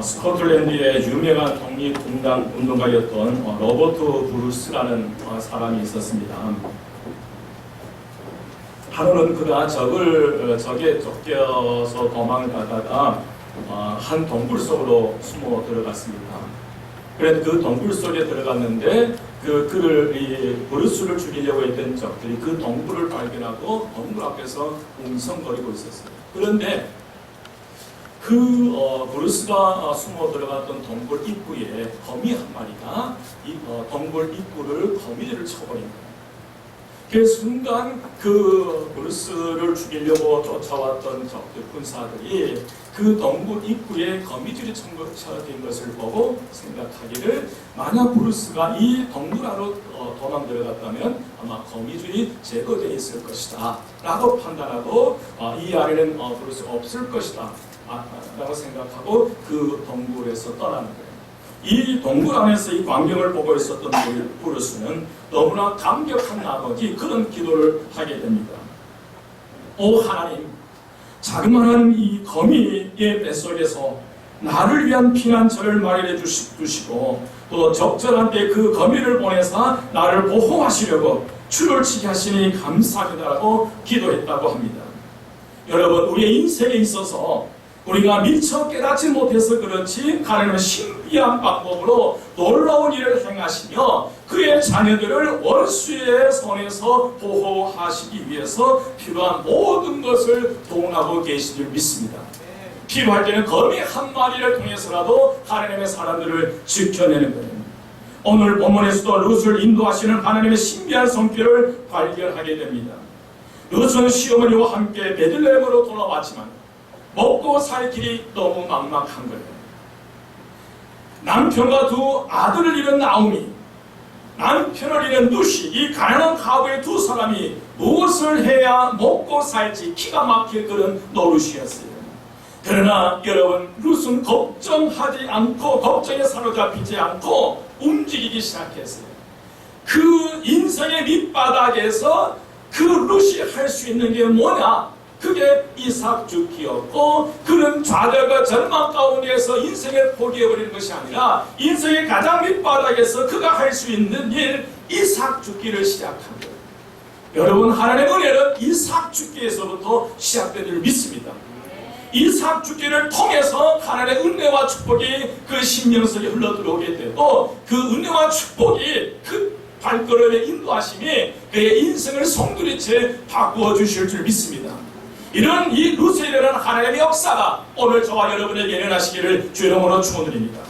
스코틀랜드의 유명한 독립운동 운동가였던 로버트 브루스라는 사람이 있었습니다. 하루는 그가 적에 쫓겨서 도망을 가다가 한 동굴 속으로 숨어 들어갔습니다. 그래서 그 동굴 속에 들어갔는데 이 브루스를 죽이려고 했던 적들이 그 동굴을 발견하고 동굴 앞에서 웅성거리고 있었어요. 그런데 브루스가 숨어 들어갔던 동굴 입구에 거미 한 마리가 동굴 입구를 거미줄을 쳐버린 거예요. 그 순간 브루스를 죽이려고 쫓아왔던 적들 군사들이 그 동굴 입구에 거미줄이 쳐진 것을 보고 생각하기를, 만약 브루스가 이 동굴 안으로 도망 들어갔다면 아마 거미줄이 제거되어 있을 것이다 라고 판단하고 이 안에는 브루스가 없을 것이다 라고 생각하고 그 동굴에서 떠나는 거예요. 이 동굴 안에서 이 광경을 보고 있었던 브루스는 너무나 감격한 나머지 그런 기도를 하게 됩니다. 오 하나님, 자그마한 이 거미의 뱃속에서 나를 위한 피난처를 마련해 주시고 또 적절한 때 그 거미를 보내사 나를 보호하시려고 줄을 치게 하시니 감사합니다라고 기도했다고 합니다. 여러분, 우리의 인생에 있어서 우리가 미처 깨닫지 못해서 그렇지 하나님은 신비한 방법으로 놀라운 일을 행하시며 그의 자녀들을 원수의 손에서 보호하시기 위해서 필요한 모든 것을 동원하고 계신 줄 믿습니다. 필요할 때는 거미 한 마리를 통해서라도 하나님의 사람들을 지켜내는 거예요. 오늘 본문에서도 룻을 인도하시는 하나님의 신비한 손길을 발견하게 됩니다. 룻은 시어머니와 함께 베들레헴으로 돌아왔지만 먹고 살 길이 너무 막막한 거예요. 남편과 두 아들을 잃은 나오미, 남편을 잃은 룻이, 이 가난한 가부의 두 사람이 무엇을 해야 먹고 살지 기가 막힐 그런 노릇이었어요. 그러나 여러분, 룻은 걱정하지 않고 걱정에 사로잡히지 않고 움직이기 시작했어요. 그 인생의 밑바닥에서 그 룻이 할 수 있는 게 뭐냐? 그게 이삭 죽기였고, 그는 좌절과 절망 가운데에서 인생을 포기해버리는 것이 아니라 인생의 가장 밑바닥에서 그가 할 수 있는 일, 이삭 죽기를 시작한 거예요. 여러분, 하나님의 은혜는 이삭 죽기에서부터 시작된 줄 믿습니다. 이삭 죽기를 통해서 하나님의 은혜와 축복이 그 심령 속에 흘러들어오게 되고, 그 은혜와 축복이 그 발걸음의 인도하심이 그의 인생을 송두리째 바꾸어 주실 줄 믿습니다. 이런 이 룻에 일어난 하나님의 역사가 오늘 저와 여러분에게 일어나시기를 주의 이름으로 축원드립니다.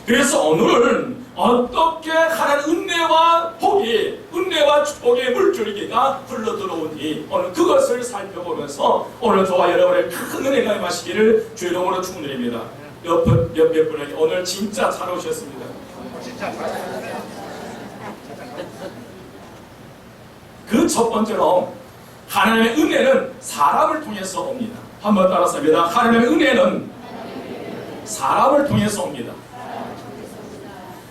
그래서 오늘은 어떻게 하나님 은혜와 복이, 은혜와 축복의 물줄기가 흘러들어오니 오늘 그것을 살펴보면서 오늘 저와 여러분의 큰 은혜가 임하시기를 주의 이름으로 축원드립니다. 옆에 분에게 오늘 진짜 잘 오셨습니다. 진짜 잘 오셨습니다. 그 첫 번째로 하나님의 은혜는 사람을 통해서 옵니다. 한번 따라서 합니다. 하나님의 은혜는 사람을 통해서 옵니다.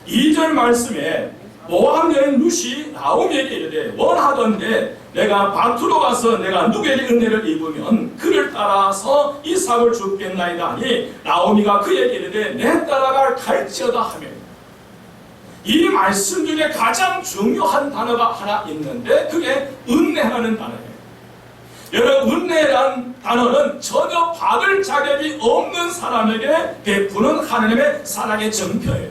2절 말씀에 모압 여인 룻이 나오미에게 이르되 원하건대 내가 밭으로 가서 내가 누구에게 은혜를 입으면 그를 따라서 이삭을 줍겠나이다 하니 나오미가 그에게 이르되 내 따라갈 갈지어다 하며, 이 말씀 중에 가장 중요한 단어가 하나 있는데 그게 은혜라는 단어예요. 여러분, 은혜란 단어는 전혀 받을 자격이 없는 사람에게 베푸는 하나님의 사랑의 정표예요.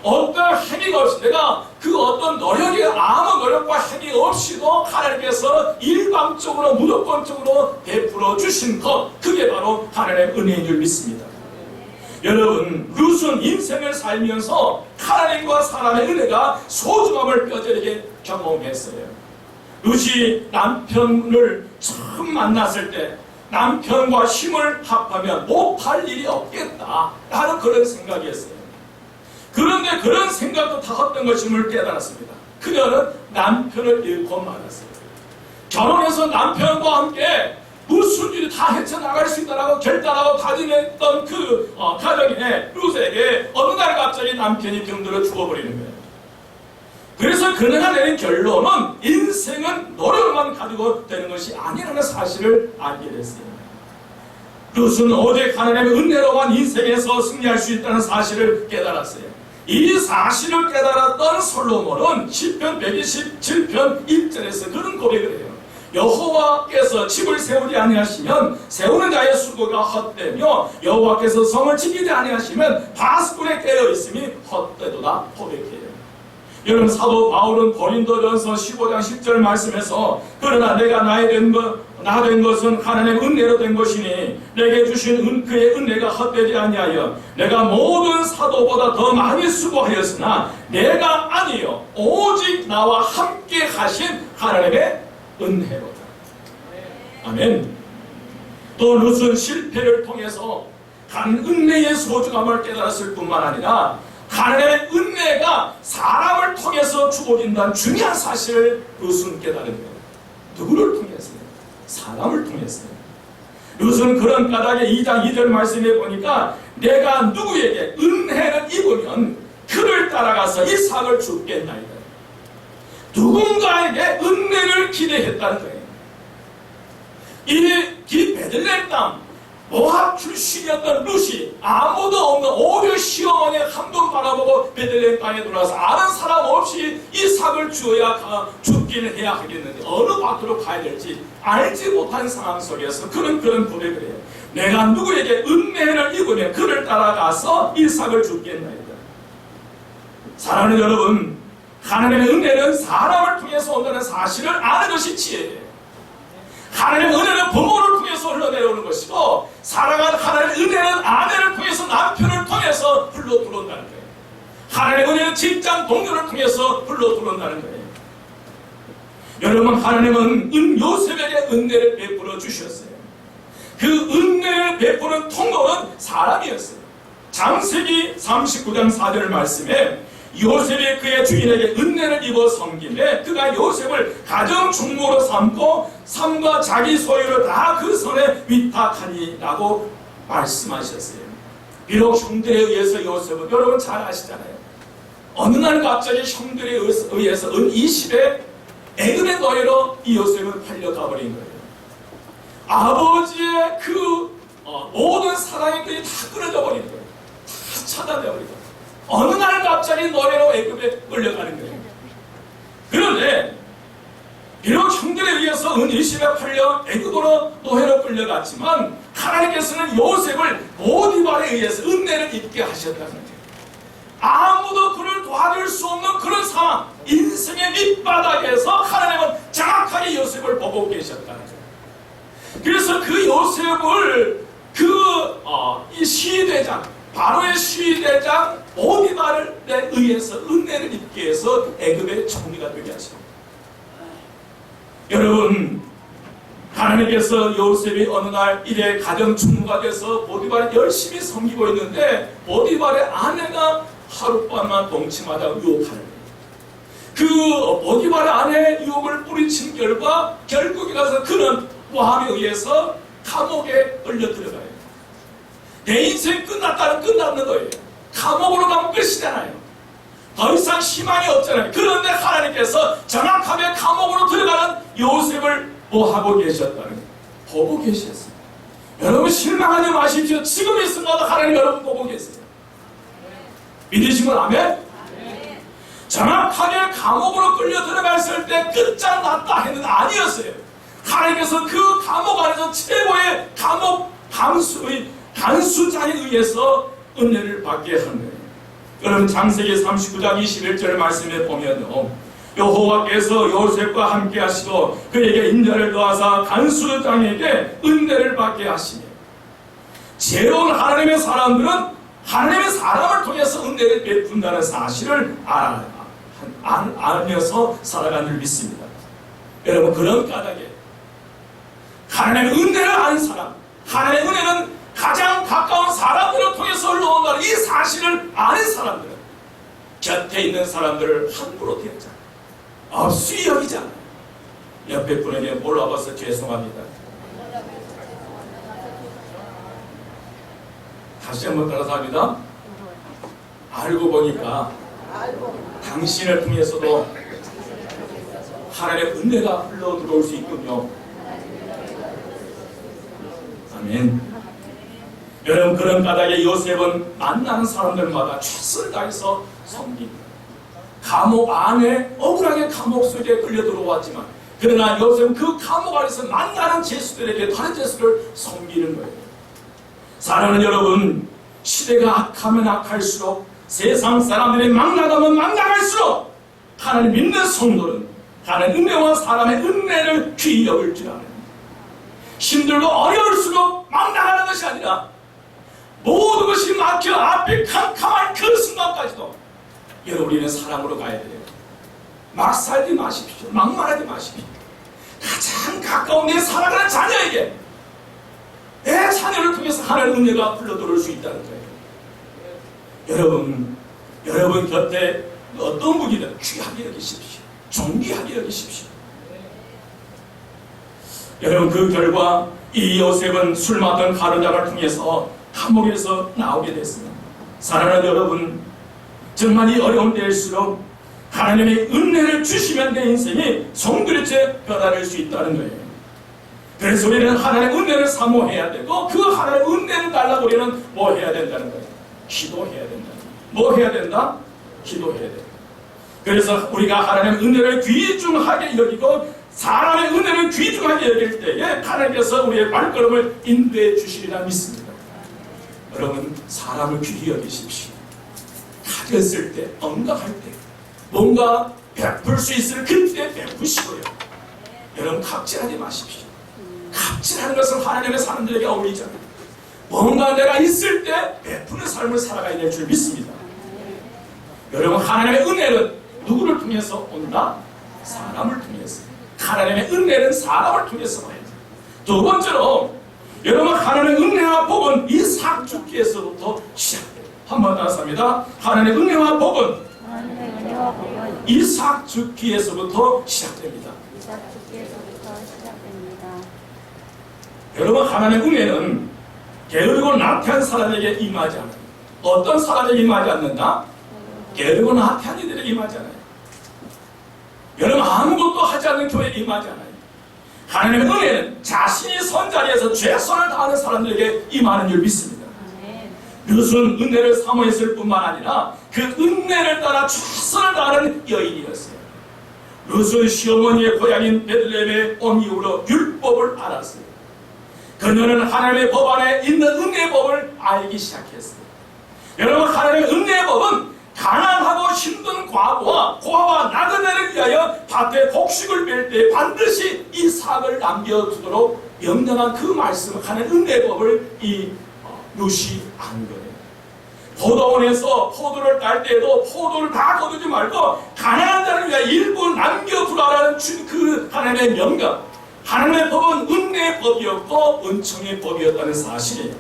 어떤 행위가 없이, 내가 그 어떤 노력이, 아무 노력과 행위 없이도 하나님께서 일방적으로 무조건적으로 베풀어 주신 것, 그게 바로 하나님의 은혜인 줄 믿습니다. 여러분, 룻은 인생을 살면서 하나님과 사람의 은혜가 소중함을 뼈저리게 경험했어요. 룻이 남편을 처음 만났을 때 남편과 힘을 합하면 못할 일이 없겠다 라는 그런 생각이었어요. 그런데 그런 생각도 다 헛된 것임을 깨달았습니다. 그녀는 남편을 잃고 말았어요. 결혼해서 남편과 함께 무슨 일이 다 헤쳐나갈 수 있다라고 결단하고 다짐했던 그 가정에 룻에게 어느 날 갑자기 남편이 병들어 죽어버리는 거예요. 그래서 그녀가 내린 결론은 인생은 '인생은 노력만 가지고 되는 것이 아니라는 사실을 알게 됐어요. 그런데 그런 생각도 다 헛된 것임을 깨달았습니다. 그녀는 남편과 함께 무슨 일이 다 헤쳐나갈 수 있다라고 결단하고 다짐했던 그 가정에 룻에게 어느 날 갑자기 남편이 병들어 죽어버리는 거예요. 그래서 그녀가 내린 결론은 인생은 노력만 가지고 되는 것이 아니라는 사실을 알게 됐어요. 룻은 오직 하나님의 은혜로만 인생에서 승리할 수 있다는 사실을 깨달았어요. 이 사실을 깨달았던 솔로몬은 시편 127편 1절에서 그런 고백을 해요. 여호와께서 집을 세우지 아니하시면 세우는 자의 수고가 헛되며 여호와께서 성을 지키지 아니하시면 바스꾼에 깨어 있음이 헛되도다 고백해요. 여러분, 사도 바울은 고린도전서 15장 10절 말씀에서 그러나 내가 나 된 것은 하나님의 은혜로 된 것이니 내게 주신 그의 은혜가 헛되지 아니하여 내가 모든 사도보다 더 많이 수고하였으나 내가 아니요 오직 나와 함께 하신 하나님의 은혜로다. 아멘. 또 룻은 실패를 통해서 간 은혜의 소중함을 깨달았을 뿐만 아니라 하나님의 은혜가 사람을 통해서 주어진다는 중요한 사실을 룻은 깨달은 거예요. 누구를 통해서요? 사람을 통해서요. 룻은 그런 까닭에 2장 2절 말씀해 보니까 내가 누구에게 은혜를 입으면 그를 따라가서 이삭을 줍겠나이다. 누군가에게 은혜를 기대했다는 거예요. 이 베들레헴 땅 모압 출신이었던 룻이 아무도 없는 오히려 시어머니의 한번 바라보고 베들레헴 땅에 들어와서 아는 사람 없이 이삭을 주어야 죽기는 해야 하겠는데 어느 밭으로 가야 될지 알지 못한 상황 속에서 그런 고백을 해요. 내가 누구에게 은혜를 입으면 그를 따라가서 이삭을 죽겠나이다. 사랑하는 여러분, 하나님의 은혜는 사람을 통해서 온다는 사실을 아는 것이 지혜예요. 하나님의 은혜는 부모를 통해서 흘러내려오는 것이고 사랑하는 하나님의 은혜는 아내를 통해서 남편을 통해서 흘러 들어온다는 거예요. 하나님의 은혜는 직장 동료를 통해서 흘러 들어온다는 거예요. 여러분, 하나님은 요셉에게 은혜를 베풀어 주셨어요. 그 은혜를 베푸는 통로는 사람이었어요. 창세기 39장 4절 말씀에 요셉이 그의 주인에게 은혜를 입어 섬기매 그가 요셉을 가정충무로 삼고 삶과 자기 소유를 다 그 손에 위탁하니 라고 말씀하셨어요. 비록 형들에 의해서 요셉은 여러분 잘 아시잖아요. 어느 날 갑자기 형들에 의해서 은 20에 애굽의 노예로 이 요셉은 팔려가 버린 거예요. 아버지의 그 모든 사랑의 다 끊어져 버린 거예요. 다 차단되어 버린 거예요. 어느 날 갑자기 노예로 애굽에 끌려가는 거예요. 그런데 비록 형들에 의해서 은 20에 팔려 애굽으로 노예로 끌려갔지만 하나님께서는 요셉을 보디발에 의해서 은혜를 입게 하셨다는 거예요. 아무도 그를 도와줄 수 없는 그런 상황, 인생의 밑바닥에서 하나님은 정확하게 요셉을 보고 계셨다는 거예요. 그래서 그 요셉을 이 시대장, 바로의 시대장 보디발에 의해서 은혜를 입게 해서 애굽의 총리가 되게 하십니다. 여러분, 하나님께서 요셉이 어느 날 이래 가정충무가 돼서 보디발에 열심히 섬기고 있는데 보디발의 아내가 하룻밤만 동침하다 유혹하는 거예요. 그 보디발의 아내의 유혹을 뿌리친 결과 결국에 가서 그는 모함에 의해서 감옥에 끌려 들어가요. 내 인생 끝났는 거예요. 감옥으로 가면 끝이잖아요. 더 이상 희망이 없잖아요. 그런데 하나님께서 정확하게 감옥으로 들어가는 요셉을 하고 계셨다는 거예요. 보고 계셨어요. 여러분 실망하지 마십시오. 지금 이 순간도 하나님 여러분 보고 계세요. 믿으시면 아멘? 정확하게 감옥으로 끌려 들어갔을 때 끝장났다 했는데 아니었어요. 하나님께서 그 감옥 안에서 최고의 감옥 간수장에 의해서 은혜를 받게 한 거예요. 여러분 창세기 39장 21절 말씀에 보면요, 여호와께서 요셉과 함께 하시고 그에게 인자를 더하사 간수장에게 은혜를 받게 하시니 지혜로운 하나님의 사람들은 하나님의 사람을 통해서 은혜를 베푼다는 사실을 알면서 살아가는 줄 믿습니다. 여러분 그런 까닭에 하나님의 은혜를 아는 사람, 하나님의 은혜는 가장 가까운 사람들을 통해서 흘러온다는 이 사실을 아는 사람들은 곁에 있는 사람들을 함부로 대하지 않아요. 없이 여기지 않아요. 옆에 분에게 몰라봐서 죄송합니다. 다시 한번 따라서 합니다. 알고 보니까 당신을 통해서도 하나님의 은혜가 흘러 들어올 수 있군요. 아멘. 여러분, 그런 까닭에 요셉은 만나는 사람들마다 최선을 다해서 섬깁니다. 감옥 안에 억울하게 감옥 속에 끌려 들어왔지만, 그러나 요셉은 그 감옥 안에서 만나는 죄수들에게 다른 죄수를 섬기는 거예요. 사랑하는 여러분, 시대가 악하면 악할수록, 세상 사람들이 막 나가면 막 나갈수록 하나님 믿는 성도는 하나님 은혜와 사람의 은혜를 귀히 여길 줄 아는, 힘들고 어려울수록 막 나가는 것이 아니라 모든 것이 막혀 앞에 캄캄한 그 순간까지도 여러분, 우리는 사랑으로 가야 돼요. 막 살지 마십시오. 막 말하지 마십시오. 가장 가까운 내 사랑하는 자녀에게, 내 자녀를 통해서 하나님의 은혜가 흘러들어올 수 있다는 거예요. 여러분 곁에 어떤 분이든 귀하게 여기십시오. 존귀하게 여기십시오. 여러분, 그 결과 이 요셉은 술 맡던 가룟장을 통해서 감옥에서 나오게 됐습니다. 사랑하는 여러분, 정말 이 어려운 때일수록 하나님의 은혜를 주시면 내 인생이 송두리째 변화될 수 있다는 거예요. 그래서 우리는 하나님의 은혜를 사모해야 되고, 그 하나님의 은혜를 달라고 우리는 뭐 해야 된다는 거예요? 기도해야 된다. 뭐 해야 된다? 기도해야 된다. 그래서 우리가 하나님의 은혜를 귀중하게 여기고 사람의 은혜를 귀중하게 여길 때에 하나님께서 우리의 발걸음을 인도해 주시리라 믿습니다. 여러분, 사람을 귀히 여기십시오. 가졌을 때, 언덕할 때, 뭔가 베풀 수 있을 그때 베푸시고요. 여러분, 갑질하지 마십시오. 갑질하는 것은 하나님의 사람들에게 어울리지 않아요. 뭔가 내가 있을 때 베푸는 삶을 살아가야 될 줄 믿습니다. 여러분, 하나님의 은혜는 누구를 통해서 온다? 사람을 통해서. 하나님의 은혜는 사람을 통해서 와야 돼요. 두 번째로, 여러분, 하나님의 은혜와 복은 이삭 죽기에서부터 시작돼요. 한번 다시 합니다. 하나님의 은혜와 복은 이삭 죽기에서부터 시작됩니다. 여러분, 하나님의 은혜는 게으르고 나태한 사람에게 임하지 않아요. 어떤 사람에게 임하지 않는다? 게으르고 나태한 이들에게 임하지 않아요. 여러분, 아무것도 하지 않는 교회에 임하지 않아요. 하나님의 은혜는 자신이 선 자리에서 최선을 다하는 사람들에게 임하는 줄 믿습니다. 룻은 은혜를 사모했을 뿐만 아니라 그 은혜를 따라 최선을 다하는 여인이었어요. 룻은 시어머니의 고향인 베들레헴에 온 이후로 율법을 알았어요. 그녀는 하나님의 법 안에 있는 은혜의 법을 알기 시작했어요. 여러분, 하나님의 은혜의 법은 가난하고 힘든 과부와 고아와 나그네를 위하여 밭에 곡식을 뺄 때 반드시 이삭을 남겨두도록 명령한 그 말씀, 하나님의 은혜의 법을 이 룻이 안 거예요. 포도원에서 포도를 딸 때에도 포도를 다 거두지 말고 가난한 자를 위하여 일부 남겨두라라는 그 하나님의 명령, 하나님의 법은 은혜의 법이었고 은총의 법이었다는 사실이에요.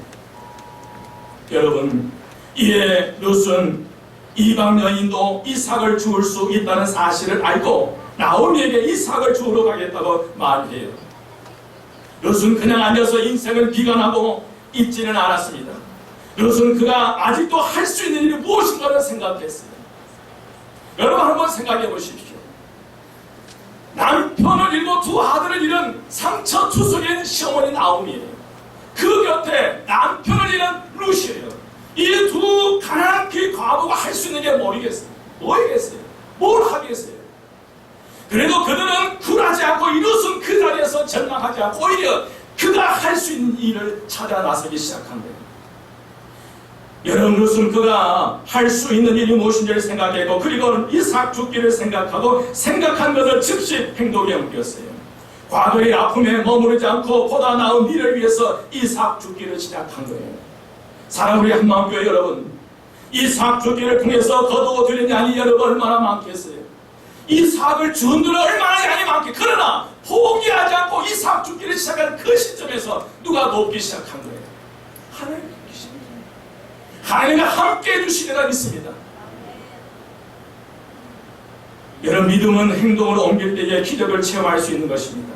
여러분, 이에 룻은 이방 여인도 이삭을 주울 수 있다는 사실을 알고 나오미에게 이삭을 주우러 가겠다고 말해요. 룻은 그냥 앉아서 인생을 비관하고 있지는 않았습니다. 룻은 그가 아직도 할 수 있는 일이 무엇인가를 생각했어요. 여러분, 한번 생각해 보십시오. 남편을 잃고 두 아들을 잃은 상처투성인 시어머니 나오미예요. 그 곁에 남편을 잃은 룻이에요. 이 두 가난한 그 과부가 할 수 있는 게 뭐겠어요? 뭐겠어요? 뭘 하겠어요? 그래도 그들은 굴하지 않고 이 룻은 그 자리에서 절망하지 않고 오히려 그가 할 수 있는 일을 찾아 나서기 시작한 거예요. 여러분, 룻은 그가 할 수 있는 일이 무엇인지를 생각했고, 그리고 이삭 죽기를 생각하고 생각한 것을 즉시 행동에 옮겼어요. 과거의 아픔에 머무르지 않고 보다 나은 미래를 위해서 이삭 죽기를 시작한 거예요. 사랑하는 우리 한마음교회 여러분, 이삭 죽기를 통해서 거두어 들인 양이 여러분 얼마나 많겠어요? 이삭을 준 들은 얼마나 양이 많겠어요? 그러나 포기하지 않고 이삭 죽기를 시작한 그 시점에서 누가 돕기 시작한 거예요? 하나님 돕기십니다. 하나님이 함께 해주시리라 믿습니다. 여러분, 믿음은 행동으로 옮길 때에 기적을 체험할 수 있는 것입니다.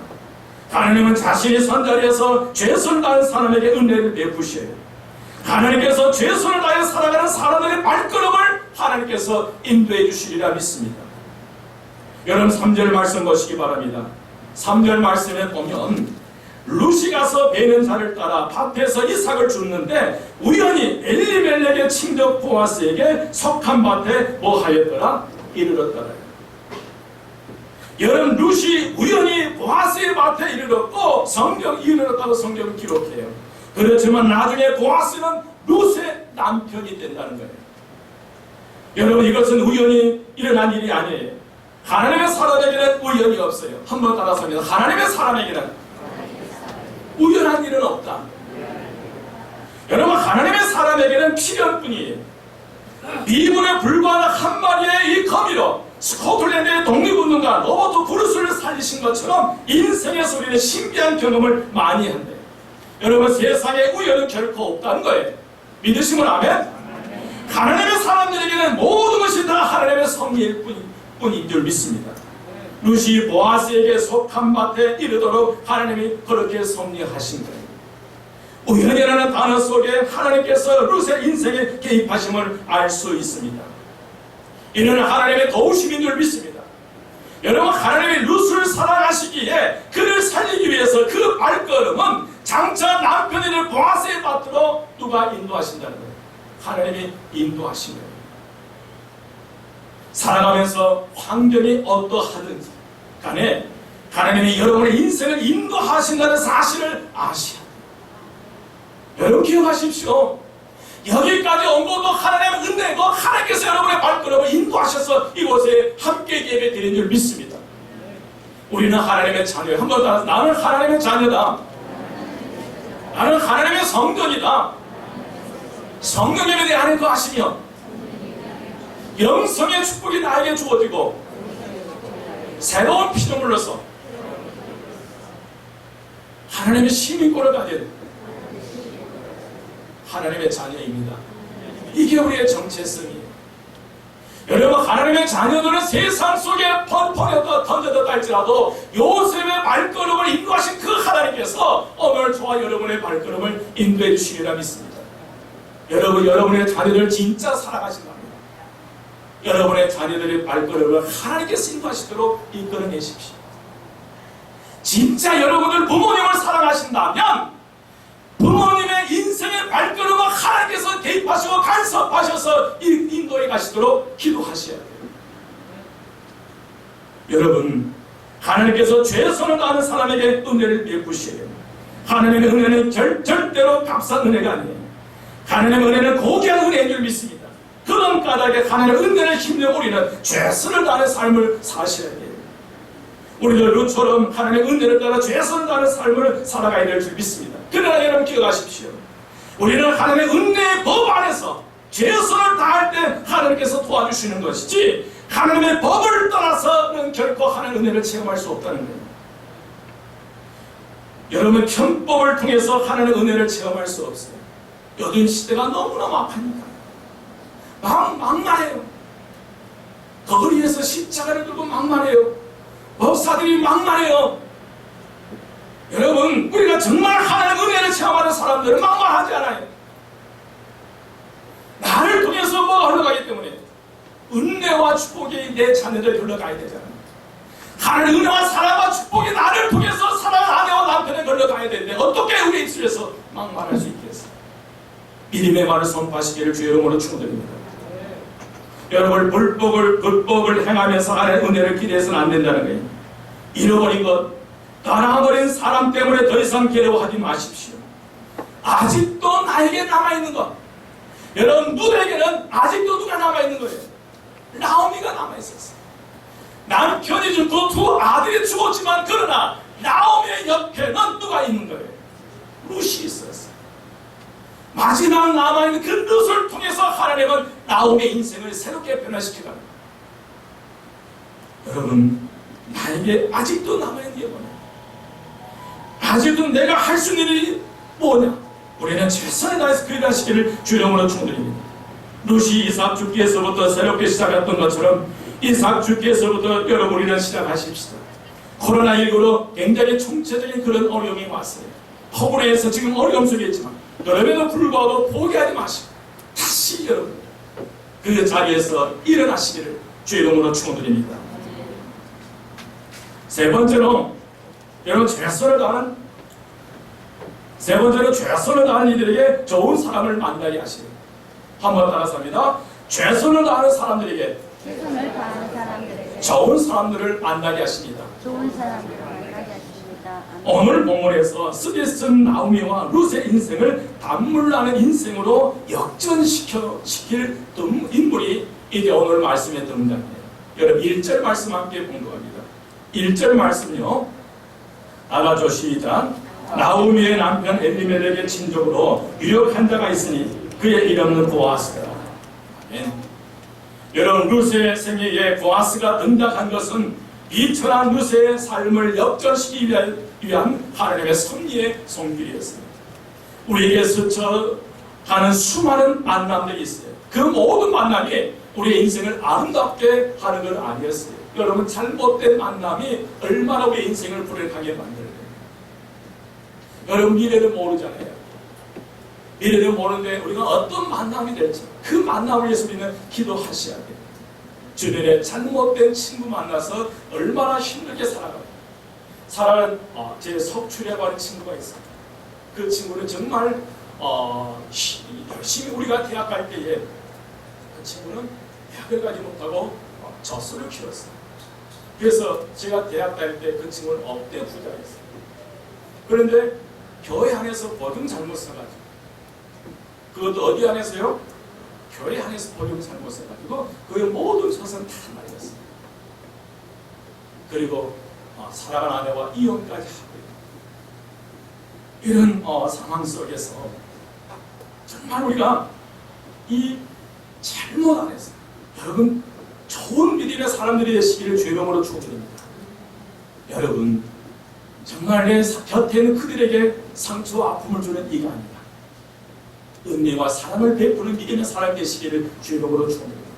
하나님은 자신이 선 자리에서 최선을 다하는 사람에게 은혜를 베푸셔요. 하나님께서 최선을 다해 살아가는 사람들의 발걸음을 하나님께서 인도해 주시리라 믿습니다. 여러분, 3절 말씀 보시기 바랍니다. 3절 말씀에 보면 룻이 가서 베는 자를 따라 밭에서 이삭을 줍는데 우연히 엘리멜렉의 친척 보아스에게 속한 밭에 뭐 하였더라? 이르렀더라. 여러분, 룻이 우연히 보아스의 밭에 이르렀고 이르렀다고 성경은 기록해요. 그렇지만 나중에 보아스는 룻의 남편이 된다는 거예요. 여러분, 이것은 우연히 일어난 일이 아니에요. 하나님의 사람에게는 우연이 없어요. 한번 따라서 합니다. 하나님의 사람에게는 우연한 일은 없다. 여러분, 하나님의 사람에게는 필연뿐이에요. 미군에 불과한 한 마리의 이 거미로 스코틀랜드의 독립운동가 로버트 브루스를 살리신 것처럼 인생에서 우리는 신비한 경험을 많이 한대요. 여러분, 세상에 우연은 결코 없다는 거예요. 믿으시면 아멘? 하나님의 사람들에게는 모든 것이 다 하나님의 섭리일 뿐인 줄 믿습니다. 룻이 보아스에게 속한 밭에 이르도록 하나님이 그렇게 섭리하신 거예요. 우연이라는 단어 속에 하나님께서 룻의 인생에 개입하심을 알 수 있습니다. 이는 하나님의 도우심인 줄 믿습니다. 여러분, 하나님이 룻을 사랑하시기에 그를 살리기 위해서 그 발걸음은 장차 남편을 보아스의 밭으로 누가 인도하신다는 거예요. 하나님이 인도하신 거예요. 살아가면서 환경이 어떠하든지 간에 하나님이 여러분의 인생을 인도하신다는 사실을 아셔야 돼요. 여러분, 기억하십시오. 여기까지 온 것도 하나님의 은혜고 하나님께서 여러분의 발걸음을 인도하셔서 이곳에 함께 예배 드린 줄 믿습니다. 우리는 하나님의 자녀예요. 한번 따라서 나는 하나님의 자녀다. 나는 하나님의 성전이다. 성령 예배에 하나님 거하시며 영성의 축복이 나에게 주어지고 새로운 피조물로서 하나님의 시민권을 가진 하나님의 자녀입니다. 이게 우리의 정체성이에요. 여러분, 하나님의 자녀들은 세상 속에 펀펀해도 던져졌다 할지라도 요셉의 발걸음을 인도하신 그 하나님께서 오늘 저와 여러분의 발걸음을 인도해 주시리라 믿습니다. 여러분의 자녀들 진짜 사랑하신답니다. 여러분의 자녀들의 발걸음을 하나님께서 인도하시도록 이끌어내십시오. 진짜 여러분들 부모님을 사랑하신다면 부모님의 인생의 발걸음을 하나님께서 개입하시고 간섭하셔서 인도해 가시도록 기도하셔야 돼요. 여러분, 하나님께서 최선을 다하는 사람에게 은혜를 베푸셔야 돼요. 하나님의 은혜는 절대로 값싼 은혜가 아니에요. 하나님의 은혜는 고귀한 은혜인 줄 믿습니다. 그런 까닭에 하나님의 은혜를 힘내어 우리는 최선을 다하는 삶을 사셔야 돼요. 우리도 룻처럼 하나님의 은혜를 따라 최선을 다하는 삶을 살아가야 될 줄 믿습니다. 그러나 여러분, 기억하십시오. 우리는 하나님의 은혜의 법 안에서 최선을 다할 때 하나님께서 도와주시는 것이지 하나님의 법을 떠나서는 결코 하나님의 은혜를 체험할 수 없다는 거예요. 여러분, 편법을 통해서 하나님의 은혜를 체험할 수 없어요. 요즘 시대가 너무나 막합니다. 막말해요. 거리에서 십자가를 들고 막말해요. 법사들이 막말해요. 여러분, 우리가 정말 하나님의 은혜를 체험하는 사람들은 막말하지 않아요. 나를 통해서 뭐가 흘러가기 때문에 은혜와 축복이 내 자녀들 흘러가야 되잖아요. 하나님의 은혜와 사랑과 축복이 나를 통해서 사랑하는 아내와 남편에 흘러가야 되는데 어떻게 우리 입술에서 막말할 수 있겠어요? 믿음의 말을 선포하시기를 주의 이름으로 축원드립니다. 여러분, 불법을 행하면서 하나님의 은혜를 기대해서는 안 된다는 거예요. 잃어버린 것, 떠나버린 사람 때문에 더 이상 괴로워하지 마십시오. 아직도 나에게 남아있는 것. 여러분, 룻에게는 아직도 누가 남아있는 거예요? 나오미가 남아있었어요. 남편이 죽고 두 아들이 죽었지만 그러나 나오미의 옆에는 누가 있는 거예요? 룻이 있었어요. 마지막 남아있는 그 룻을 통해서 하나님은 나오미의 인생을 새롭게 변화시켜갑니다. 여러분, 나에게 아직도 남아있는 게 뭐냐? 아직도 내가 할 수 있는 일이 뭐냐? 우리는 최선을 다해서 그리 하시기를 주님으로 축원드립니다. 룻이 이삭 죽기에서부터 새롭게 시작했던 것처럼 이삭 죽기에서부터 여러분, 우리는 시작하십시다. 코로나19로 굉장히 총체적인 그런 어려움이 왔어요. 허브레에서 지금 어려움 속에 있지만 그럼에도 불구하고 포기하지 마시고 다시 여러분 그 자리에서 일어나시기를 주의 이름으로 축원드립니다. 세 번째로 여러분, 최선을 다하는 세 번째는 최선을 다하는 이들에게 좋은 사람을 만나게 하시고, 한번 따라서 합니다. 최선을 다하는 사람들에게 최선을 다하는 사람들에게 좋은 사람들을 만나게 하십니다. 좋은 사람들을 만나게 하십니다. 아멘. 오늘 본문에서 스데슨 나오미와 룻의 인생을 단물나는 인생으로 역전시킬 인물이 이제 오늘 말씀에 등장해요. 여러분 1절 말씀 함께 공부합니다. 1절 말씀요. 나가죠. 시작. 나오미의 남편 엘리멜렉의 친족으로 유력한 자가 있으니 그의 이름은 보아스다. 아멘. 여러분 룻의 생애에 보아스가 등장한 것은 비천한 룻의 삶을 역전시키기 위한 하나님의 섭리의 손길이었습니다. 우리에게 스쳐가는 수많은 만남들이 있어요. 그 모든 만남이 우리의 인생을 아름답게 하는 건 아니었어요. 여러분 잘못된 만남이 얼마나 우리의 인생을 불행하게 만들어요. 여러분 미래를 모르잖아요. 미래를 모르는데 우리가 어떤 만남이 될지 그 만남을 위해서 우리는 기도하셔야 돼요. 주변에 잘못된 친구 만나서 얼마나 힘들게 살아가요. 제 석출이라고 하는 친구가 있어요. 그 친구는 정말 열심히 우리가 대학 갈 때에 그 친구는 대학을 가지 못하고 젖소를 키웠어요. 그래서 제가 대학 다닐 때 그 친구는 억대 부자였어요. 그런데 교회 안에서 보증 잘못 써가지고, 그것도 어디 안에서요? 교회 안에서 보증 잘못 써가지고 그의 모든 자산 다 날렸어요. 그리고 사랑하는 아내와 이혼까지 하고, 이런 상황 속에서 정말 우리가 이 잘못 안에서 여러분 좋은 믿음의 사람들이 되시기를 주의 이름으로 축원드립니다. 여러분 정말 내 곁에 있는 그들에게 상처와 아픔을 주는 이가 아니다. 은혜와 사랑을 베푸는 믿음의 사람이 되시기를 주의 이름으로 축원드립니다.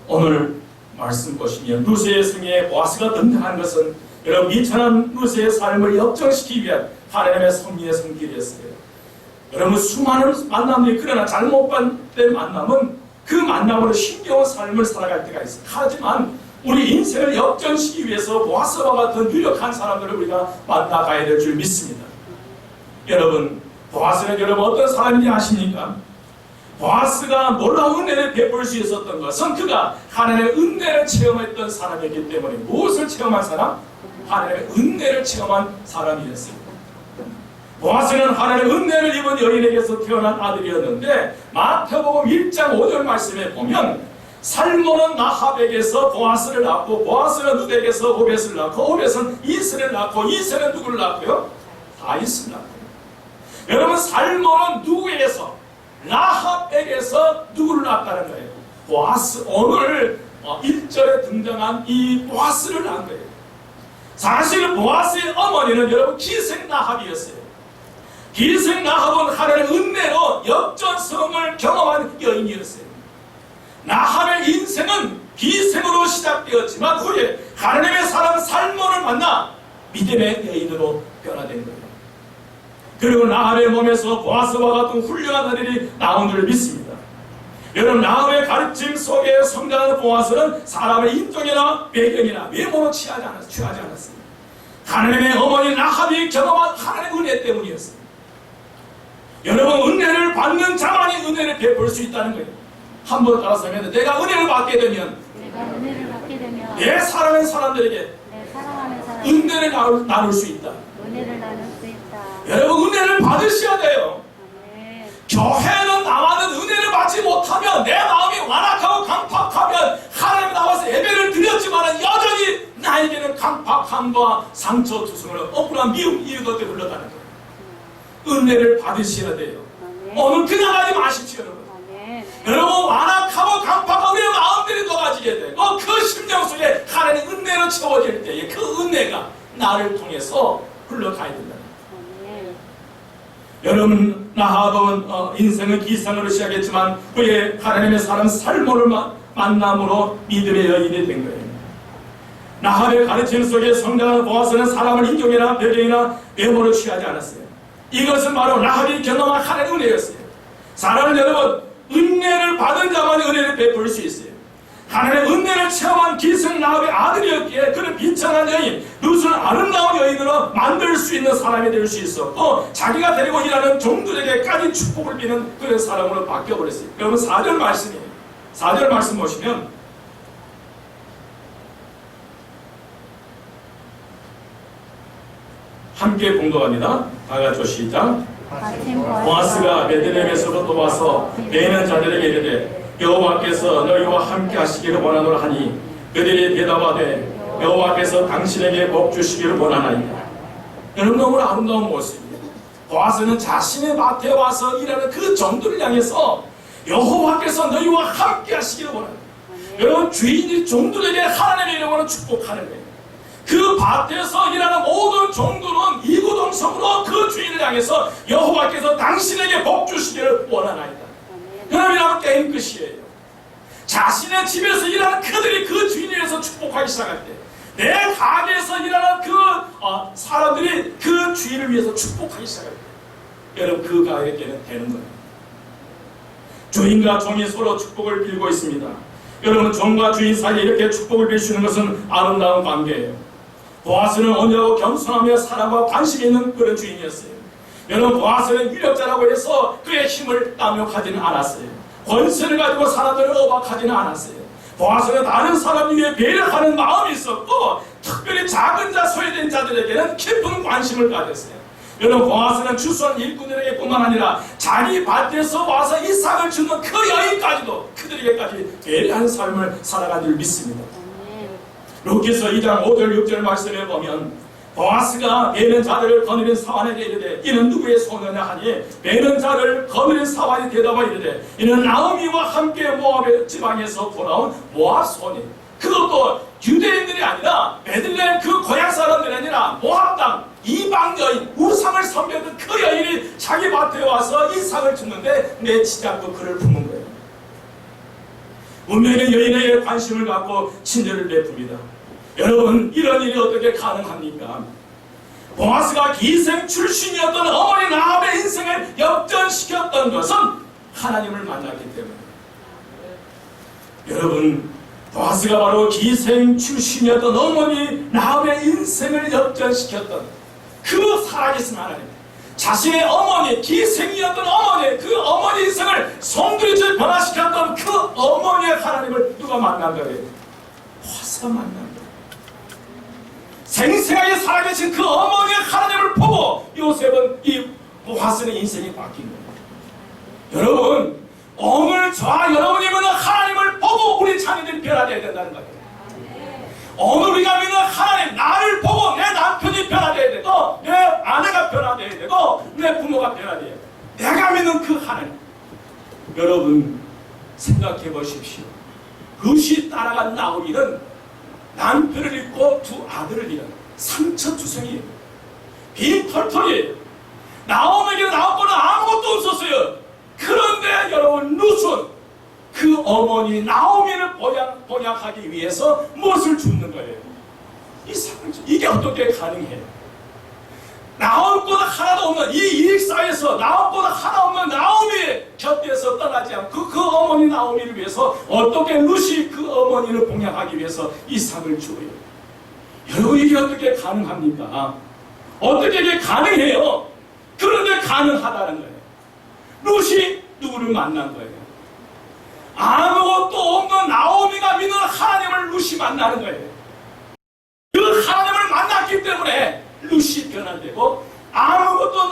오늘 말씀 보시면 룻의 생애에 보아스가 등장한 것은 여러분 미천한 룻의 삶을 역전시키기 위한 하나님의 섭리의 손길이었어요. 여러분 수많은 만남들이, 그러나 잘못된 만남은 그 만남으로 힘겨운 삶을 살아갈 때가 있어요. 하지만 우리 인생을 역전시키기 위해서 보아스와 같은 유력한 사람들을 우리가 만나가야 될 줄 믿습니다. 여러분 보아스는 여러분 어떤 사람인지 아십니까? 보아스가 놀라운 은혜를 베풀 수 있었던 것은 그가 하나님의 은혜를 체험했던 사람이기 때문에. 무엇을 체험한 사람? 하나님의 은혜를 체험한 사람이었습니다. 보아스는 하나님의 은혜를 입은 여인에게서 태어난 아들이었는데 마태복음 1장 5절 말씀에 보면 살몬은 나합에게서 보아스를 낳고 보아스는 룻에게서 오벳을 낳고 오벳은 이스를 낳고 이스는 누구를 낳고요? 다윗을 낳고. 여러분 살몬은 누구에게서? 나합에게서 누구를 낳았다는 거예요? 보아스. 오늘 1절에 등장한 이 보아스를 낳은 거예요. 사실 보아스의 어머니는 여러분 기생 나합이었어요. 기생 나합은 하나님의 은혜로 역전성을 경험한 여인이었어요. 나합의 인생은 기생으로 시작되었지만 후에 하나님의 사람 살몬을 만나 믿음의 여인으로 변화된 거예요. 그리고 나합의 몸에서 보아스와 같은 훌륭한 아들이 나온 줄 믿습니다. 여러분 나합의 가르침 속에 성장하는 보아스는 사람의 인종이나 배경이나 외모로 취하지 않았습니다. 하나님의 어머니 나합이 경험한 하나님의 은혜 때문이었습니다. 여러분 은혜를 받는 자만이 은혜를 베풀 수 있다는 거예요. 한번 따라서 하면 내가 은혜를 받게 되면 내 사랑하는 사람들에게 은혜를 나눌 수 있다. 여러분 은혜를 받으셔야 돼요. 교회는 나와는 은혜를 받지 못하면 내 마음이 완악하고 강팍하면 하나님 나와서 예배를 드렸지만 여전히 나에게는 강팍함과 상처 투성을 억울한 미움 이것들이 흘러가는 거예요. 은혜를 받으셔야 돼요. 오늘 그냥 하지 마십시오. 여러분 완악하고 강팍한 우리의 마음들이 녹아지게 되고 그 심령 속에 하나님의 은혜로 채워질 때에 그 은혜가 나를 통해서 흘러가야 된다. 여러분 나합은 인생은 기상으로 시작했지만 그의 하나님의 사람 살몬을 만남으로 믿음의 여인이 된 거예요. 나합의 가르침 속에 성장하는 보아스는 사람을 인종이나 배경이나 외모로 취하지 않았어요. 이것은 바로 나합이 경험한 하나님의 은혜였어요. 사람은 여러분 은혜를 받은 자만이 은혜를 베풀 수 있어요. 하나님의 은혜를 체험한 기생 라합의 아들이었기에 그는 비천한 여인, 룻은 아름다운 여인으로 만들 수 있는 사람이 될 수 있었고, 자기가 데리고 일하는 종들에게까지 축복을 비는 그런 사람으로 바뀌어버렸어요. 여러분 4절 말씀이에요. 4절 말씀 보시면 함께 공독합니다. 다 같이 시작. 보아스가 베들레헴에서부터 와서 베는 자들에게 이르되 여호와께서 너희와 함께 하시기를 원하노라 하니 그들이 대답하되 여호와께서 당신에게 복 주시기를 원하나이다. 여러분 너무 아름다운 모습이에요. 보아스는 자신의 밭에 와서 일하는 그 종들을 향해서 여호와께서 너희와 함께 하시기를 원한다. 여러분 주인이 종들에게 하나님의 이름으로 축복하는 거예요. 그 밭에서 일하는 모든 종들은 이구동성으로 그 주인을 향해서 여호와께서 당신에게 복 주시기를 원하나이다. 여러분이라면 게임 끝이에요. 자신의 집에서 일하는 그들이 그 주인에 의해서 축복하기 시작할 때, 내 가게에서 일하는 그 사람들이 그 주인을 위해서 축복하기 시작할 때, 여러분 그 가게에는 되는 거예요. 주인과 종이 서로 축복을 빌고 있습니다. 여러분 종과 주인 사이에 이렇게 축복을 빌 수 있는 것은 아름다운 관계예요. 보아스는 온유하고 겸손하며 사랑과 관심이 있는 그런 주인이었어요. 여러분 보아스는 유력자라고 해서 그의 힘을 남용하지는 않았어요. 권세를 가지고 사람들을 억압하지는 않았어요. 보아스는 다른 사람 위해 배려하는 마음이 있었고, 특별히 작은 자, 소외된 자들에게는 깊은 관심을 가졌어요. 여러분 보아스는 추수한 일꾼들에게 뿐만 아니라 자기 밭에서 와서 이삭을 주는 그 여인까지도 그들에게까지 배려하는 삶을 살아간 줄 믿습니다. 루키서 2장 5절 6절 말씀에 보면 보아스가 베는 자들을 거느린 사환에게 이르되 이는 누구의 소녀냐 하니 베는 자를 거느린 사환이 대답하여 이르되 이는 나오미와 함께 모압의 지방에서 돌아온 모압 소녀. 그것도 유대인들이 아니라 베들레헴 그 고향 사람들이 아니라 모압 땅 이방 여인, 우상을 섬겼던 그 여인이 자기 밭에 와서 이삭을 줍는데 내치지 않고 그를 품은 거예요. 운명의 여인에게 관심을 갖고 친절을 베풉니다. 여러분 이런 일이 어떻게 가능합니까? 보아스가 기생 출신이었던 어머니 라합의 인생을 역전시켰던 것은 하나님을 만났기 때문에. 여러분 보아스가 바로 기생 출신이었던 어머니 라합의 인생을 역전시켰던 그 살아계신 하나님, 자신의 어머니, 기생이었던 어머니, 그 어머니 인생을 송두리째 변화시켰던 그 어머니의 하나님을 누가 만난 거예요? 보아스가 만난 거예요. 생생하게 살아계신 그 어머니의 하나님을 보고 요셉은 이 보아스의 인생이 바뀐 거예요. 여러분 오늘 저와 여러분이 믿는 하나님을 보고 우리 자녀들이 변화되어야 된다는 거예요. 오늘 우리가 믿는 하나님, 나를 보고 내 남편이 변화되어야 되고 내 아내가 변화되어야 되고 내 부모가 변화되어야 돼요. 내가 믿는 그 하나님. 여러분 생각해 보십시오. 룻이 따라간 나오미는 남편을 잃고 두 아들을 잃은 상처투성이에요. 빈털털이에요. 나오미에게 나올 거는 아무것도 없었어요. 그런데 여러분 룻은 그 어머니 나오미를 번약하기 위해서 무엇을 줍는 거예요? 이삭을 줍는. 이게 어떻게 가능해요? 나올 것 하나도 없는 이 이익사에서 나올 것 하나 없는 나오미의 곁에서 떠나지 않고 그 어머니 나오미를 위해서 어떻게 룻이 그 어머니를 봉양하기 위해서 이삭을 줘요? 여러분 이게 어떻게 가능합니까? 어떻게 이게 가능해요? 그런데 가능하다는 거예요. 룻이 누구를 만난 거예요? 아무것도 없는 나오미가 믿는 하나님을 룻이 만나는 거예요. 그 하나님을 만났기 때문에 룻이 변화되고 아무것도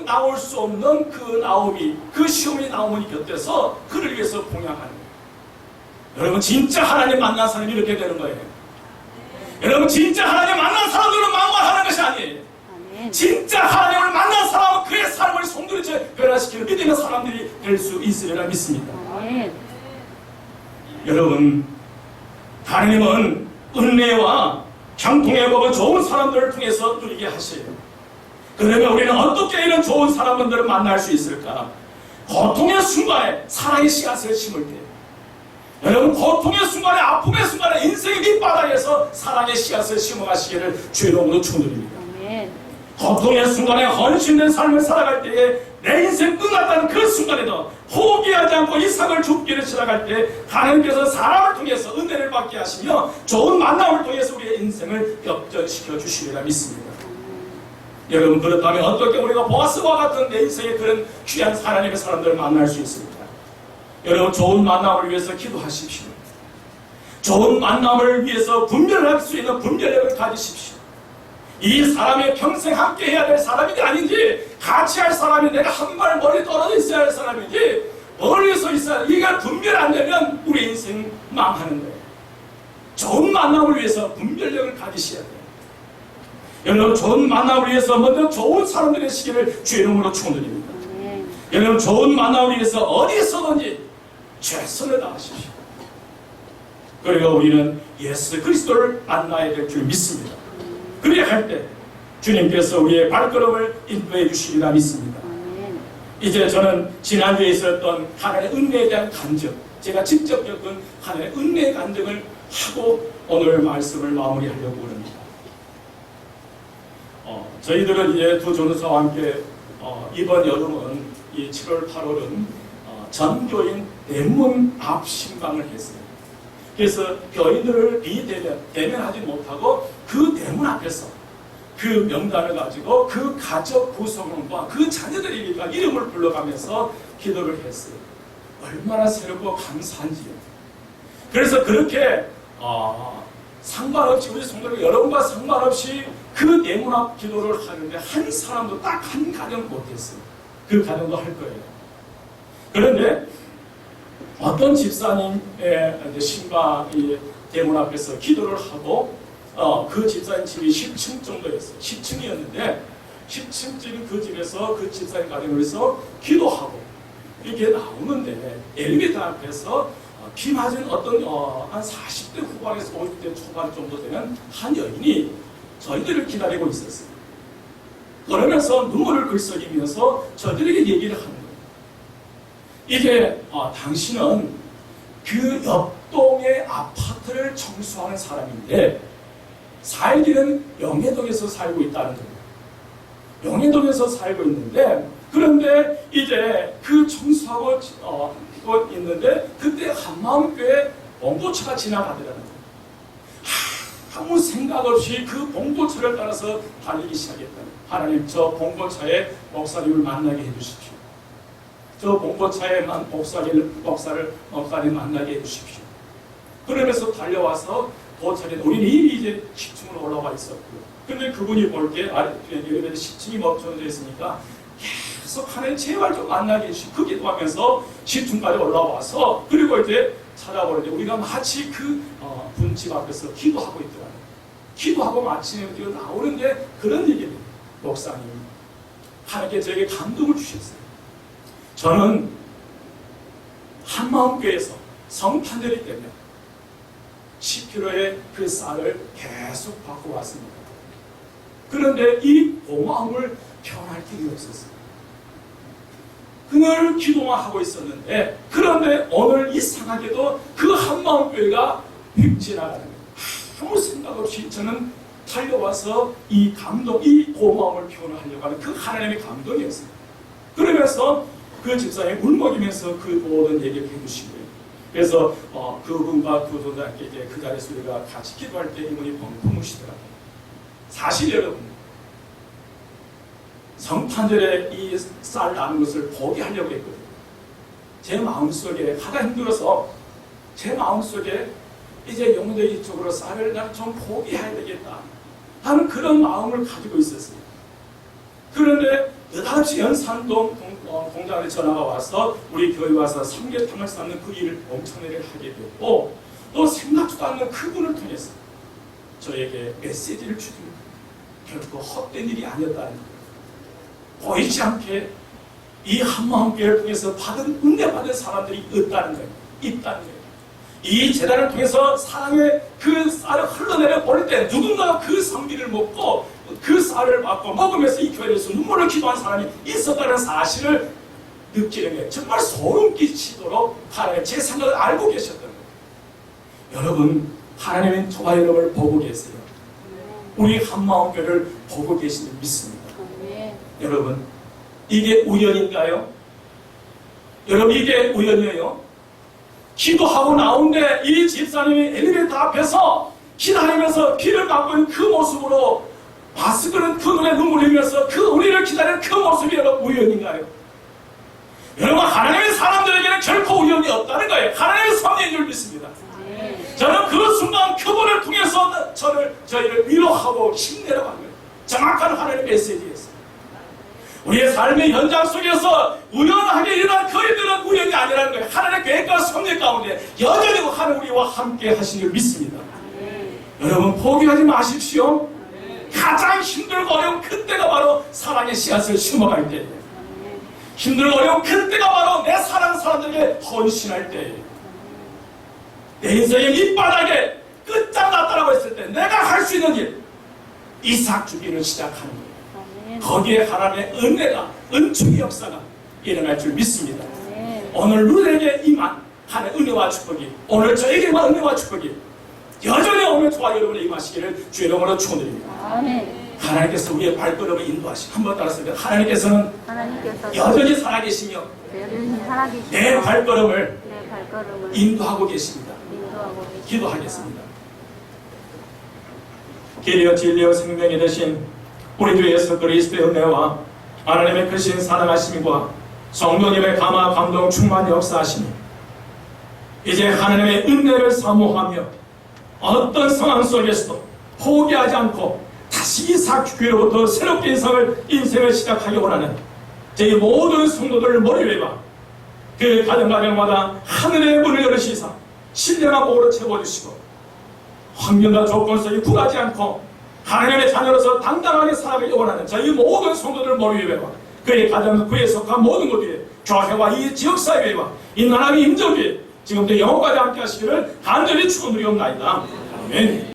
나올 수 없는 그 나오미, 그 시어머니 나오미 곁에서 그를 위해서 봉양하는 거예요. 여러분 진짜 하나님 만난 사람이 이렇게 되는 거예요. 여러분 진짜 하나님 만난 사람들은 망발하는 것이 아니에요. 진짜 하나님을 만난 사람은 그의 삶을 송두리째 변화시키는 믿음의 사람들이 될 수 있으리라 믿습니다. 여러분 하나님은 은혜와 형통의 법을 좋은 사람들을 통해서 누리게 하세요. 그러면 우리는 어떻게 이런 좋은 사람들을 만날 수 있을까? 고통의 순간에 사랑의 씨앗을 심을 때, 여러분 고통의 순간에 아픔의 순간에 인생의 밑바닥에서 사랑의 씨앗을 심어가시기를 주의 이름으로 축원드립니다. 고통의 순간에 헌신된 삶을 살아갈 때에 내 인생 끝났다는 그 순간에도 포기하지 않고 이삭을 줍기를 시작할 때 하나님께서 사람을 통해서 은혜를 받게 하시며 좋은 만남을 통해서 우리의 인생을 역전시켜 주시리라 믿습니다. 여러분, 그렇다면 어떻게 우리가 보아스와 같은 내 인생에 그런 귀한 하나님의 사람들을 만날 수 있습니까? 여러분, 좋은 만남을 위해서 기도하십시오. 좋은 만남을 위해서 분별할 수 있는 분별력을 가지십시오. 이 사람이 평생 함께 해야 될 사람인지 아닌지, 같이 할 사람이 내가 한 발 멀리 떨어져 있어야 할 사람인지, 멀리서 있어야, 이가 분별 안 되면 우리 인생 망하는 거예요. 좋은 만남을 위해서 분별력을 가지셔야 돼요. 여러분, 좋은 만남을 위해서 먼저 좋은 사람들의 시기를 주의 이름으로 축원드립니다. 여러분, 좋은 만남을 위해서 어디서든지 최선을 다하십시오. 그리고 우리는 예수 그리스도를 만나야 될 줄 믿습니다. 그래야 할 때 주님께서 우리의 발걸음을 인도해 주시리라 믿습니다. 이제 저는 지난주에 있었던 하나님의 은혜에 대한 간증, 제가 직접 겪은 하나님의 은혜의 간증을 하고 오늘 말씀을 마무리하려고 합니다. 저희들은 이제 두 전도사와 함께 이번 여름은 이 7월, 8월은 전교인 대문 앞 신방을 했어요. 그래서 교인들을 대면하지 못하고 그 대문 앞에서 그 명단을 가지고 그 가족 구성원과 그 자녀들에게 이름을 불러가면서 기도를 했어요. 얼마나 새롭고 감사한지요. 그래서 그렇게 상관없이 우리 성도들 여러분과 상관없이 그 대문 앞 기도를 하는데 한 사람도 딱 한 가정 못했어요. 그 가정도 할 거예요. 그런데 어떤 집사님의 신방이 대문 앞에서 기도를 하고 그 집사님 집이 10층 정도였어요. 10층이었는데 10층쯤 그 집에서 그 집사님 가정에서 기도하고 이렇게 나오는데 엘리베이터 앞에서 비 맞은 어떤 한 40대 후반에서 50대 초반 정도 되는 한 여인이 저희들을 기다리고 있었어요. 그러면서 눈물을 글썽이면서 저희들에게 얘기를 하는 거예요. 이게 당신은 그 옆동의 아파트를 청소하는 사람인데 살기는 영해동에서 살고 있다는 거예요. 영해동에서 살고 있는데 그런데 이제 그 청소하고 있는데 그때 한마음교회 봉고차가 지나가더라는 거예요. 아무 생각 없이 그 봉고차를 따라서 달리기 시작했다. 하나님, 저 봉고차에 목사님을 만나게 해주십시오. 저 봉고차에만 목사를 만나게 해주십시오. 그러면서 달려와서 도착해 우리는 이미 이제 10층으로 올라와 있었고요. 근데 그분이 볼게 엘리베이터 10층이 멈춰져 있으니까 계속 하나님 제발 좀 만나게 해주시고 그 기도하면서 10층까지 올라와서 그리고 이제 찾아보는데 우리가 마치 그 분집 앞에서 기도하고 있더라고요. 기도하고 마치 나오는데 그런 얘기를 목사님 하나님께 저에게 감동을 주셨어요. 저는 한마음교회에서 성탄절이 때문에 10kg의 그 쌀을 계속 받고 왔습니다. 그런데 이 고마움을 표현할 길이 없었어요. 그날 기도만 하고 있었는데 그런데 오늘 이상하게도 그 한마음교회가 휙 지나가는 거예요. 아무 생각 없이 저는 달려와서 이 감동, 이 고마움을 표현하려고 하는 그 하나님의 감동이었어요. 그러면서 그 집사님이 울먹이면서 그 모든 얘기를 해주시고요. 그래서 그분과 두 전사님께 이제 그 자리에서 우리가 같이 기도할 때 이분이 펑펑 우시더라고요. 사실 여러분, 성탄절에 이 쌀 나는 것을 포기하려고 했거든요. 제 마음속에 하다 힘들어서 제 마음속에 이제 영대 이쪽으로 쌀을 난 좀 포기해야 되겠다 하는 그런 마음을 가지고 있었어요. 그런데 느닷없이 연산동 공장에 전화가 와서 우리 교회 와서 삼계탕을 삶는 그 일을 엄청나게 하게 됐고 또 생각지도 않는 그분을 통해서 저에게 메시지를 주십니다. 결코 헛된 일이 아니었다는 거예요. 보이지 않게 이 한마음교회를 통해서 받은 은혜 받은 사람들이 있다는 거예요. 이 재단을 통해서 사랑의 그 쌀을 흘러내려 버릴 때 누군가 그 성비를 먹고 그 쌀을 받고 먹으면서 이 교회에서 눈물을 기도한 사람이 있었다는 사실을 느끼는 게 정말 소름 끼치도록 하나님 제 생각을 알고 계셨던 거예요. 여러분, 하나님은 저와 여러분을 보고 계세요. 우리 한마음교회를 보고 계시는 믿습니다. 여러분, 이게 우연인가요? 여러분, 이게 우연이에요? 기도하고 나오는데 이 집사님이 엘리베이터 앞에서 기다리면서 길을 막고 그 모습으로 마스크는 그 눈에 눈물 흘리면서 그 우리를 기다리는 그 모습이 여러분 우연인가요? 여러분, 하나님의 사람들에게는 결코 우연이 없다는 거예요. 하나님의 섭리인 줄 믿습니다. 저는 그 순간 그분을 통해서 저희를 위로하고 힘내라고 한 거예요. 정확한 하나님의 메시지였어요. 우리의 삶의 현장 속에서 우연하게 일어난 그 일들은 우연이 아니라는 거예요. 하나님의 계획과 섭리 가운데 여전히 하나님 우리와 함께 하신 줄 믿습니다. 여러분, 포기하지 마십시오. 가장 힘들고 어려운 그때가 바로 사랑의 씨앗을 심어갈 때예요. 힘들고 어려운 그때가 바로 내 사랑하는 사람들에게 헌신할 때예요. 내 인생의 밑바닥에 끝장났다라고 했을 때 내가 할 수 있는 일, 이삭 주기를 시작하는 거예요. 거기에 하나님의 은혜가, 은총의 역사가 일어날 줄 믿습니다. 오늘 누구에게 임한 하나님의 은혜와 축복이, 오늘 저에게만 은혜와 축복이 여전히 오늘 저와 여러분의 임하시기를 주의 이름으로 축원드립니다. 하나님께서 우리의 발걸음을 인도하시고, 한번 따라서 하나님께서는 여전히 살아계시며 내 발걸음을 인도하고 계십니다. 기도하겠습니다. 길이요 진리요 생명이 되신 우리 주 예수 그리스도의 은혜와 하나님의 크신 사랑하심과 성령님의 감화 감동 충만 역사하심이 이제 하나님의 은혜를 사모하며 어떤 상황 속에서도 포기하지 않고 다시 이삭 주기로부터 새롭게 인생을 시작하기 원하는 저희 모든 성도들 머리 위에 그 가정마다 하늘의 문을 열으시사 신령한 복으로 채워주시고 환경과 조건 속에 굴하지 않고 하나님의 자녀로서 당당하게 살아가기 원하는 저희 모든 성도들 머리 위에 그의 가정, 그에 속한 모든 것 위에 교회와 이 지역사회와 이 나라의 임종 위에 지금부터 영원까지 함께 하시기를 간절히 축원드리옵나이다. 아멘.